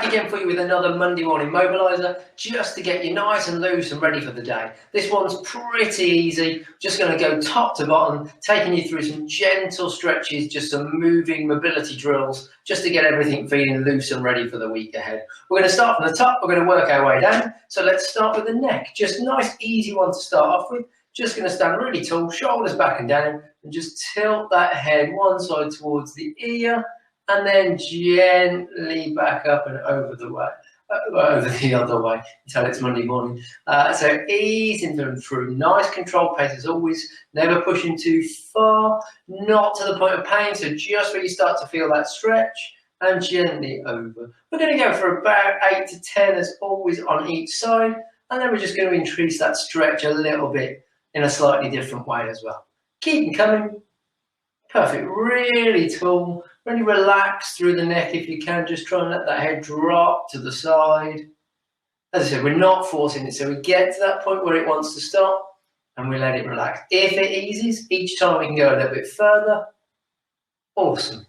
back again for you with another Monday morning mobiliser, just to get you nice and loose and ready for the day. This one's pretty easy, just going to go top to bottom, taking you through some gentle stretches, just some moving mobility drills, just to get everything feeling loose and ready for the week ahead. We're going to start from the top, we're going to work our way down. So let's start with the neck, just nice easy one to start off with. Just going to stand really tall, shoulders back and down, and just tilt that head one side towards the ear, and then gently back up and over the way, over the other way until it's Monday morning. So easing them through, nice controlled pace as always, never pushing too far, not to the point of pain, so just where you start to feel that stretch, and gently over. We're going to go for about 8 to 10 as always on each side, and then we're just going to increase that stretch a little bit in a slightly different way as well. Keep them coming. Perfect, really tall, really relax through the neck if you can, just try and let that head drop to the side. As I said, we're not forcing it, so we get to that point where it wants to stop and we let it relax. If it eases, each time we can go a little bit further. Awesome.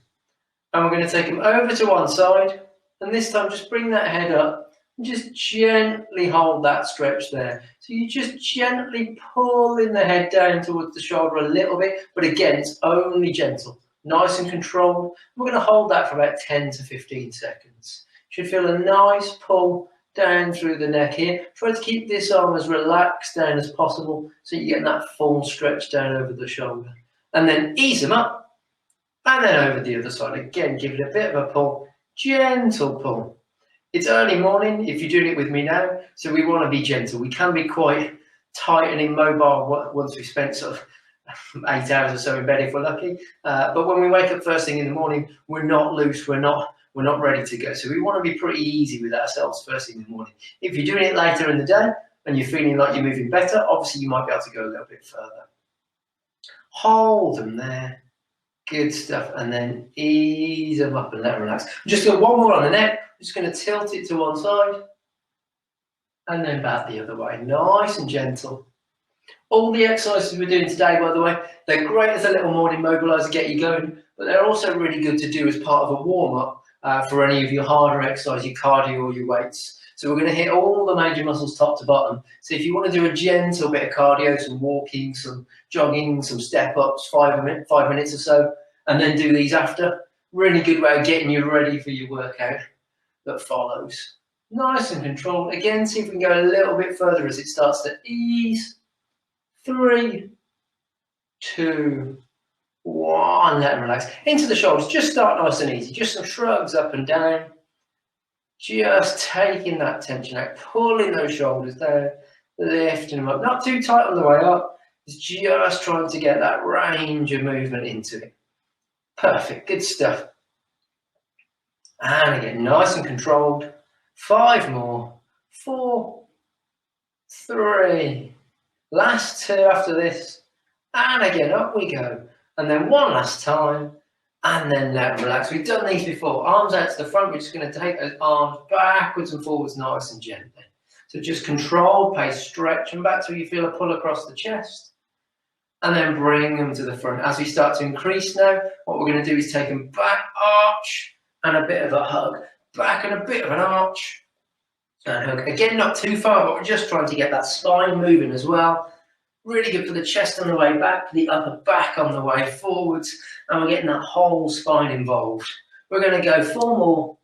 And we're going to take them over to one side, and this time just bring that head up and just gently hold that stretch there. So you just gently pulling the head down towards the shoulder a little bit, but again, it's only gentle, nice and controlled. We're going to hold that for about 10 to 15 seconds. Should feel a nice pull down through the neck here. Try to keep this arm as relaxed down as possible so you get that full stretch down over the shoulder. And then ease them up, and then over the other side. Again, give it a bit of a pull, gentle pull. It's early morning if you're doing it with me now, so we want to be gentle. We can be quite tight and immobile once we've spent sort of 8 hours or so in bed if we're lucky. But when we wake up first thing in the morning, we're not loose, we're not ready to go. So we want to be pretty easy with ourselves first thing in the morning. If you're doing it later in the day and you're feeling like you're moving better, obviously you might be able to go a little bit further. Hold them there. Good stuff. And then ease them up and let them relax. Just got one more on the neck. Just going to tilt it to one side and then back the other way. Nice and gentle. All the exercises we're doing today, by the way, they're great as a little morning mobiliser, get you going, but they're also really good to do as part of a warm-up for any of your harder exercise, your cardio or your weights. So we're going to hit all the major muscles top to bottom. So if you want to do a gentle bit of cardio, some walking, some jogging, some step-ups, 5 minutes or so, and then do these after, really good way of getting you ready for your workout that follows. Nice and controlled. Again, see if we can go a little bit further as it starts to ease. 3, 2, 1. Let them relax. Into the shoulders. Just start nice and easy. Just some shrugs up and down. Just taking that tension out, pulling those shoulders down, lifting them up. Not too tight on the way up. It's just trying to get that range of movement into it. Perfect. Good stuff. And again, nice and controlled. 5 more. 4, 3. Last 2 after this. And again, up we go. And then one last time. And then let them relax. We've done these before. Arms out to the front. We're just going to take those arms backwards and forwards nice and gently. So just control, pace, stretch them back till you feel a pull across the chest. And then bring them to the front. As we start to increase now, what we're going to do is take them back, arch, and a bit of a hug. Back and a bit of an arch. And hug. Again, not too far, but we're just trying to get that spine moving as well. Really good for the chest on the way back, the upper back on the way forwards, and we're getting that whole spine involved. We're going to go 4 more.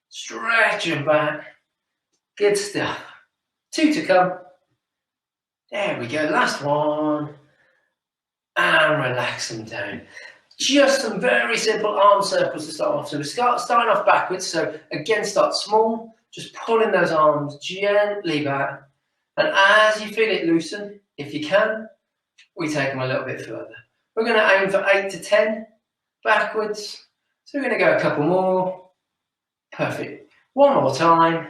Stretch them back. Good stuff. 2 to come. There we go. Last one. And relax them down. Just some very simple arm circles to start off. So we're starting off backwards. So again, start small. Just pulling those arms gently back. And as you feel it loosen, if you can, we take them a little bit further. We're going to aim for 8 to 10 backwards. So we're going to go a couple more. Perfect. One more time.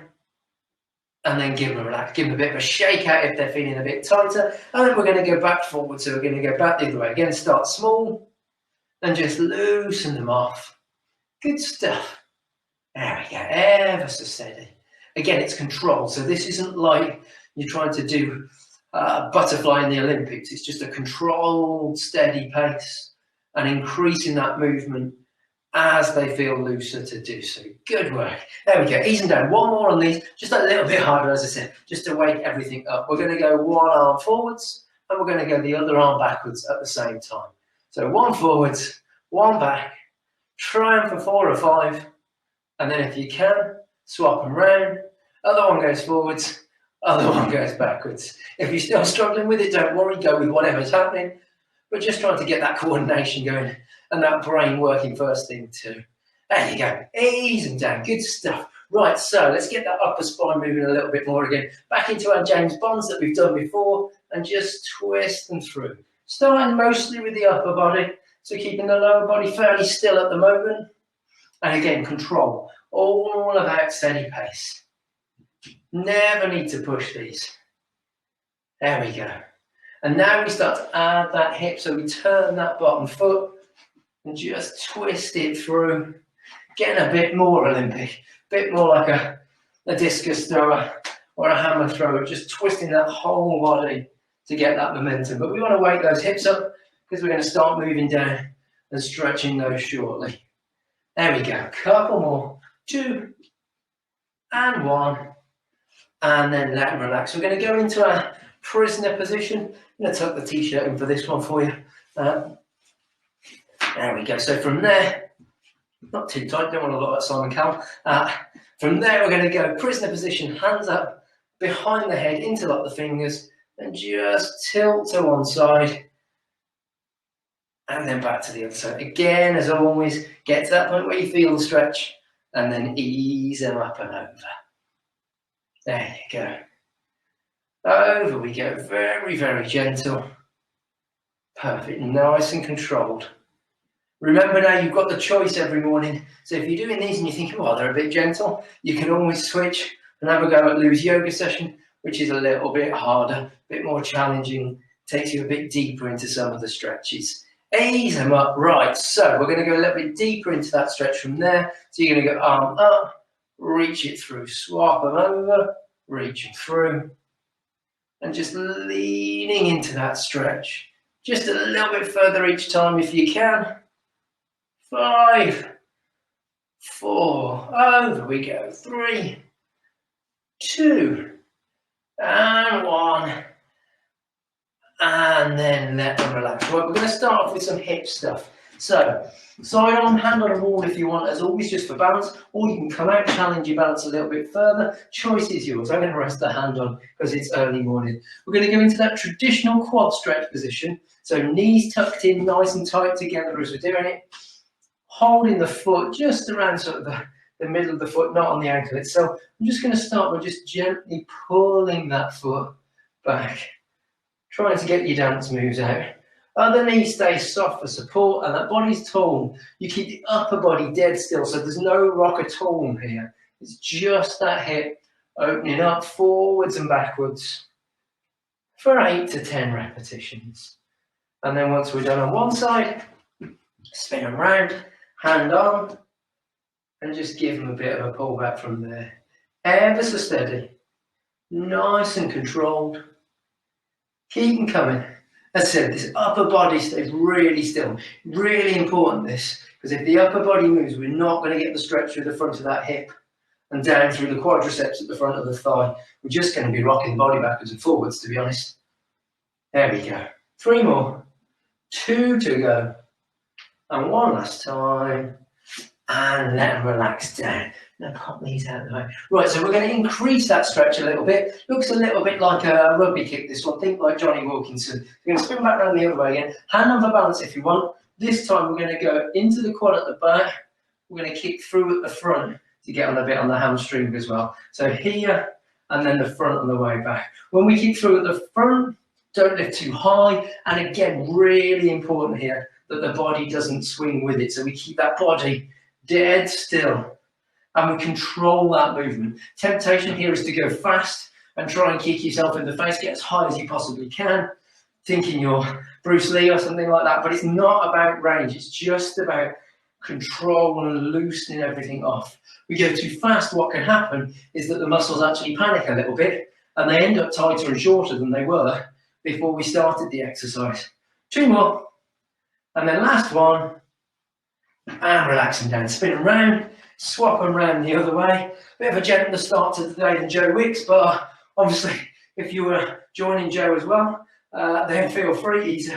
And then give them a relax. Give them a bit of a shake out if they're feeling a bit tighter. And then we're going to go back forward. So we're going to go back the other way. Again, start small. And just loosen them off. Good stuff. There we go. Ever so steady. Again, it's controlled. So this isn't like you're trying to do butterfly in the Olympics. It's just a controlled, steady pace and increasing that movement as they feel looser to do so. Good work. There we go. Ease them down. One more on these, just a little bit harder, as I said, just to wake everything up. We're going to go one arm forwards, and we're going to go the other arm backwards at the same time. So one forwards, one back. Try them for 4 or 5, and then if you can, swap them round. Other one goes forwards, other one goes backwards. If you're still struggling with it, don't worry, go with whatever's happening. But just trying to get that coordination going and that brain working first thing too. There you go, ease them down, good stuff. Right, so let's get that upper spine moving a little bit more again. Back into our James Bonds that we've done before, and just twist them through. Starting mostly with the upper body, so keeping the lower body fairly still at the moment. And again, control, all about steady pace. Never need to push these. There we go. And now we start to add that hip, so we turn that bottom foot and just twist it through. Getting a bit more Olympic, a bit more like a discus thrower or a hammer thrower, just twisting that whole body to get that momentum. But we want to wake those hips up because we're going to start moving down and stretching those shortly. There we go, couple more, 2 and 1, and then let them relax. We're going to go into our prisoner position. I'm going to tuck the t-shirt in for this one for you. There we go, so from there, not too tight, don't want to look like Simon Cowell. From there we're going to go prisoner position, hands up behind the head, interlock the fingers, and just tilt to one side. And then back to the other side. Again, as always, get to that point where you feel the stretch and then ease them up and over. There you go. Over we go. Very, very gentle. Perfect. Nice and controlled. Remember now, you've got the choice every morning. So if you're doing these and you think, oh, they're a bit gentle, you can always switch and have a go at Lou's yoga session, which is a little bit harder, a bit more challenging, takes you a bit deeper into some of the stretches. Ease them up. Right, so we're going to go a little bit deeper into that stretch from there. So you're going to go arm up, reach it through, swap them over, reaching through, and just leaning into that stretch. Just a little bit further each time if you can. 5, 4, over we go. 3, 2, and 1. And then let them relax. Right, we're going to start off with some hip stuff. So, side arm, hand on a wall if you want, as always, just for balance, or you can come out, challenge your balance a little bit further. Choice is yours. I'm going to rest the hand on because it's early morning. We're going to go into that traditional quad stretch position. So knees tucked in nice and tight together as we're doing it. Holding the foot just around sort of the middle of the foot, not on the ankle itself. I'm just going to start by just gently pulling that foot back. Trying to get your dance moves out. Other knee stays soft for support and that body's tall. You keep the upper body dead still, so there's no rock at all here. It's just that hip opening up forwards and backwards for 8 to 10 repetitions. And then once we're done on one side, spin them round, hand on, and just give them a bit of a pull back from there. Ever so steady, nice and controlled. Keep them coming. As I said, this upper body stays really still. Really important this, because if the upper body moves, we're not going to get the stretch through the front of that hip and down through the quadriceps at the front of the thigh. We're just going to be rocking the body backwards and forwards, to be honest. There we go. 3 more. 2 to go. And one last time. And let them relax down. Now pop these out of the way. Right, so we're going to increase that stretch a little bit. Looks a little bit like a rugby kick, this one. Think like Johnny Wilkinson. We're going to spin back around the other way again. Hand on for balance if you want. This time we're going to go into the quad at the back. We're going to kick through at the front to get on a bit on the hamstring as well. So here and then the front on the way back. When we kick through at the front, don't lift too high. And again, really important here that the body doesn't swing with it. So we keep that body dead still. And we control that movement. Temptation here is to go fast and try and kick yourself in the face, get as high as you possibly can, thinking you're Bruce Lee or something like that. But it's not about range. It's just about control and loosening everything off. We go too fast, what can happen is that the muscles actually panic a little bit and they end up tighter and shorter than they were before we started the exercise. 2 more. And then last one. and relax them down. Spin them round, swap them round the other way. Bit of a gentler start to the day than Joe Wicks, but obviously if you were joining Joe as well, then feel free. He's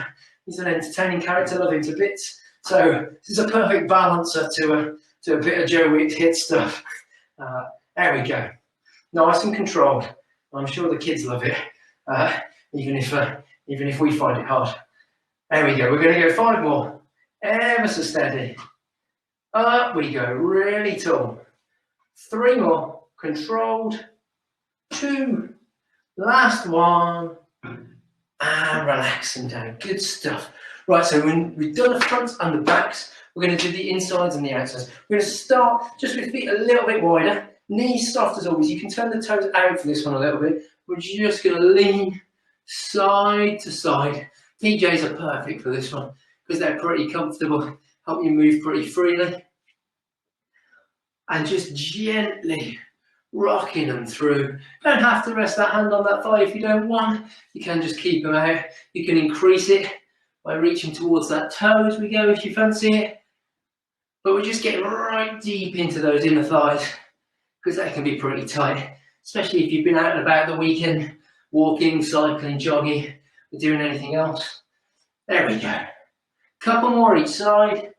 an entertaining character, love him to bits. So this is a perfect balancer to a bit of Joe Wicks hit stuff. There we go. Nice and controlled. I'm sure the kids love it, even if we find it hard. There we go. We're going to go 5 more. Ever so steady. Up we go. Really tall. 3 more. Controlled. 2. Last 1. And relaxing down. Good stuff. Right, so when we've done the fronts and the backs, we're going to do the insides and the outsides. We're going to start just with feet a little bit wider. Knees soft as always. You can turn the toes out for this one a little bit. We're just going to lean side to side. PJs are perfect for this one because they're pretty comfortable, help you move pretty freely. And just gently rocking them through. Don't have to rest that hand on that thigh if you don't want. You can just keep them out. You can increase it by reaching towards that toe as we go if you fancy it. But we're just getting right deep into those inner thighs because they can be pretty tight, especially if you've been out and about the weekend, walking, cycling, jogging, or doing anything else. There we go. Couple more each side.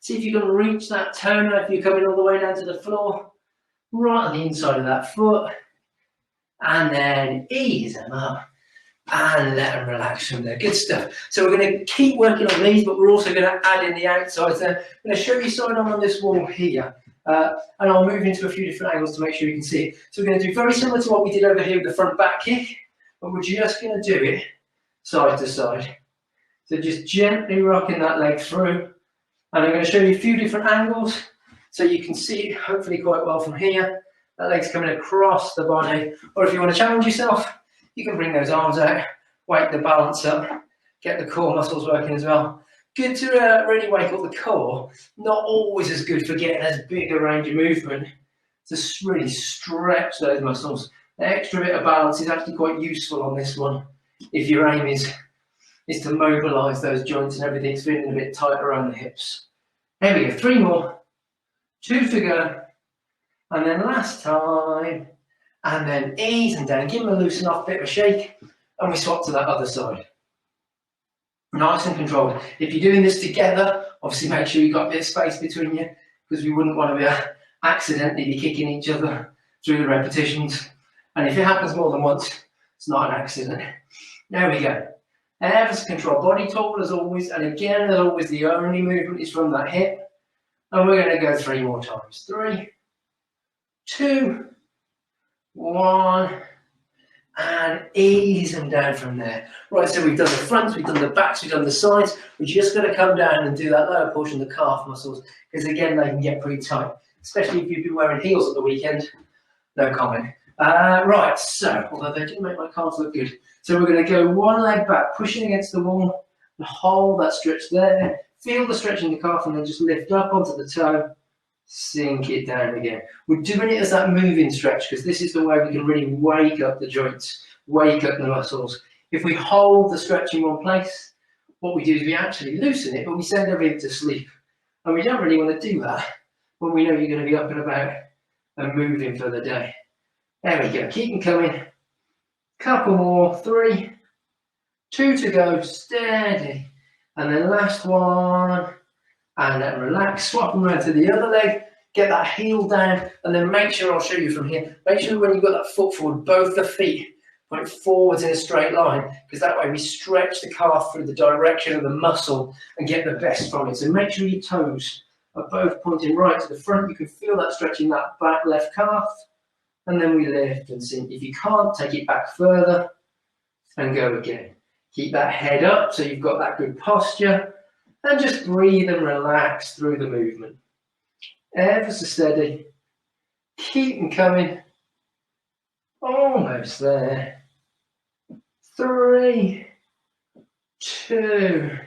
See if you can reach that toe now if you're coming all the way down to the floor. Right on the inside of that foot. And then ease them up. And let them relax from there. Good stuff. So we're going to keep working on these, but we're also going to add in the outsides there. I'm going to show you side on this wall here. And I'll move into a few different angles to make sure you can see it. So we're going to do very similar to what we did over here with the front back kick, but we're just going to do it side to side. So just gently rocking that leg through. And I'm going to show you a few different angles so you can see it hopefully quite well from here. That leg's coming across the body. Or if you want to challenge yourself, you can bring those arms out, wake the balance up, get the core muscles working as well. Good to really wake up the core. Not always as good for getting as big a range of movement. To really stretch those muscles. The extra bit of balance is actually quite useful on this one if your aim is to mobilise those joints and everything's feeling a bit tight around the hips. There we go, 3 more, 2 to go, and then last time, and then ease them down, give them a loosen off, bit of a shake, and we swap to that other side. Nice and controlled. If you're doing this together, obviously make sure you've got a bit of space between you, because we wouldn't want to accidentally be kicking each other through the repetitions. And if it happens more than once, it's not an accident. There we go. Ever so control, body tall as always, and again as always the only movement is from that hip. And we're going to go 3 more times. 3, 2, 1, and ease them down from there. Right, so we've done the fronts, we've done the backs, we've done the sides. We're just going to come down and do that lower portion of the calf muscles, because again they can get pretty tight, especially if you've been wearing heels at the weekend. No comment. Right, so, although they do make my calves look good. So we're going to go one leg back, pushing against the wall, and hold that stretch there. Feel the stretch in the calf, and then just lift up onto the toe, sink it down again. We're doing it as that moving stretch, because this is the way we can really wake up the joints, wake up the muscles. If we hold the stretch in one place, what we do is we actually loosen it, but we send everything to sleep. And we don't really want to do that when we know you're going to be up and about and moving for the day. There we go, keep them coming. Couple more, 3, 2 to go, steady. And then last one, and then relax, swap them around to the other leg, get that heel down, and then make sure, I'll show you from here, make sure when you've got that foot forward, both the feet point forwards in a straight line, because that way we stretch the calf through the direction of the muscle and get the best from it. So make sure your toes are both pointing right to the front. You can feel that stretching that back left calf. And then we lift and sink. If you can't, take it back further and go again. Keep that head up so you've got that good posture, and just breathe and relax through the movement. Ever so steady. Keep them coming. Almost there. 3, 2,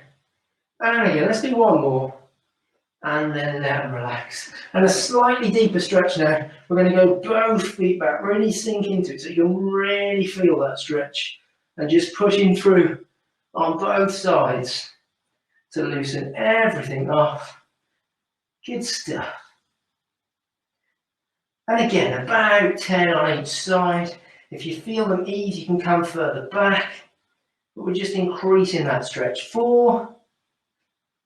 and again. Let's do one more. And then let them relax. And a slightly deeper stretch now. We're going to go both feet back, really sink into it so you can really feel that stretch. And just pushing through on both sides to loosen everything off. Good stuff. And again, about 10 on each side. If you feel them ease, you can come further back. But we're just increasing that stretch. 4,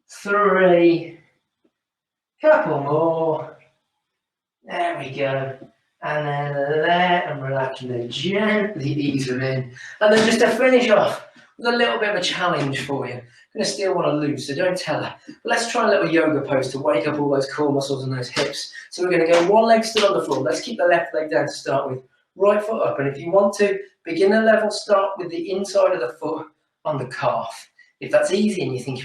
3, couple more. There we go. And then let them relax and then gently ease them in. And then just to finish off with a little bit of a challenge for you. You're going to still want to lose, so don't tell her. But let's try a little yoga pose to wake up all those core muscles and those hips. So we're going to go one leg still on the floor. Let's keep the left leg down to start with. Right foot up. And if you want to, beginner level, start with the inside of the foot on the calf. If that's easy and you think,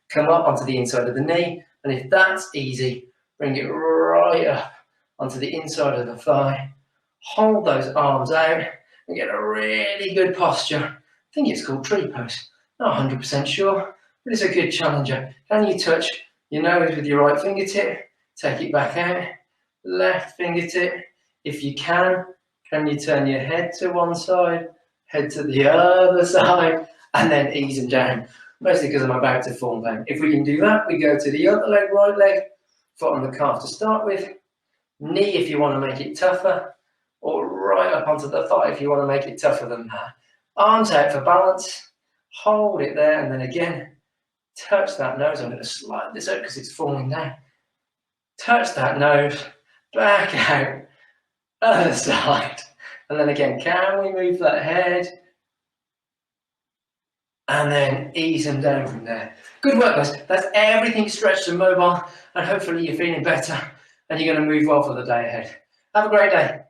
come up onto the inside of the knee. And if that's easy, bring it right up onto the inside of the thigh. Hold those arms out and get a really good posture. I think it's called tree pose. Not 100% sure, but it's a good challenger. Can you touch your nose with your right fingertip? Take it back out. Left fingertip. If you can you turn your head to one side, head to the other side, and then ease them down. Mostly because I'm about to fall down. If we can do that, we go to the other leg, right leg, foot on the calf to start with. Knee if you want to make it tougher, or right up onto the thigh if you want to make it tougher than that. Arms out for balance. Hold it there, and then again, touch that nose. I'm going to slide this out because it's falling down. Touch that nose, back out, other side. And then again, can we move that head? And then ease them down from there. Good work, guys. That's everything stretched and mobile, and hopefully you're feeling better and you're going to move well for the day ahead. Have a great day.